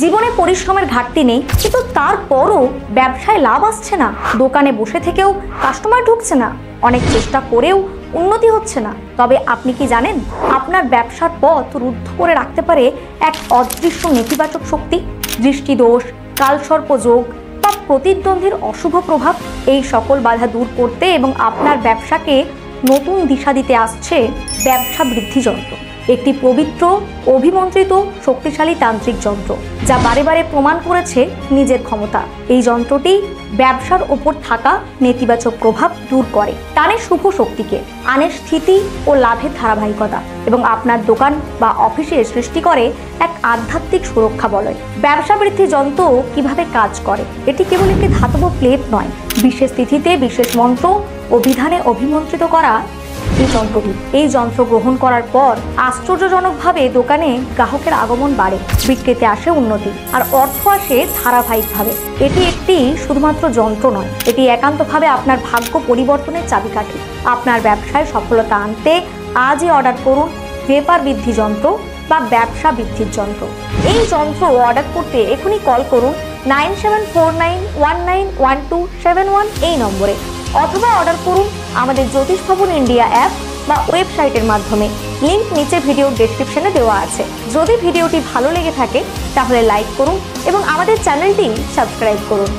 জীবনে পরিশ্রমের ঘাটতি নেই, কিন্তু তারপরও ব্যবসায় লাভ আসছে না, দোকানে বসে থেকেও কাস্টমার ঢুকছে না, অনেক চেষ্টা করেও উন্নতি হচ্ছে না, তবে আপনি কি জানেন আপনার ব্যবসার পথ রুদ্ধ করে রাখতে পারে এক অদৃশ্য নেতিবাচক শক্তি? দৃষ্টিদোষ, কালসর্পযোগ বা প্রতিদ্বন্দ্বীর অশুভ প্রভাব। এই সকল বাধা দূর করতে এবং আপনার ব্যবসাকে নতুন দিশা দিতে আসছে ব্যবসা বৃদ্ধি যন্ত্র, একটি পবিত্র, অভিমন্ত্রিত, শক্তিশালী তান্ত্রিক যন্ত্র যা বারে বারে প্রমাণ করেছে নিজের ক্ষমতা। এই যন্ত্রটি ব্যবসার ওপর থাকা নেতিবাচক প্রভাব দূর করে, টানে শুভ শক্তিকে, আনে স্থিতি ও লাভের ধারাবাহিকতা এবং আপনার দোকান বা অফিসে সৃষ্টি করে এক আধ্যাত্মিক সুরক্ষা বলয়। ব্যবসা বৃদ্ধি যন্ত্র কিভাবে কাজ করে? এটি কেবল একটি ধাতব প্লেট নয়, বিশেষ তিথিতে বিশেষ মন্ত্র ও বিধানে অভিমন্ত্রিত করা এই যন্ত্র গ্রহণ করার পর আশ্চর্যজনকভাবে দোকানে গ্রাহকের আগমন বাড়ে, বিক্রিতে আসে উন্নতি, আর অর্থ আসে ধারাবাহিকভাবে। এটি একটি শুধুমাত্র যন্ত্র নয়, এটি একান্তভাবে আপনার ভাগ্য পরিবর্তনের চাবিকাঠি। আপনার ব্যবসায় সফলতা আনতে আজই অর্ডার করুন ব্যাপার বৃদ্ধি যন্ত্র বা ব্যবসা বৃদ্ধির যন্ত্র। এই যন্ত্র অর্ডার করতে এখনই কল করুন 9749191271 এই নম্বরে, অথবা অর্ডার করুন আমাদের জ্যোতিষ ভবন ইন্ডিয়া অ্যাপ বা ওয়েবসাইটের মাধ্যমে। লিংক নিচে ভিডিওর ডেসক্রিপশনে দেওয়া আছে। যদি ভিডিওটি ভালো লেগে থাকে তাহলে লাইক করুন এবং আমাদের চ্যানেলটি সাবস্ক্রাইব করুন।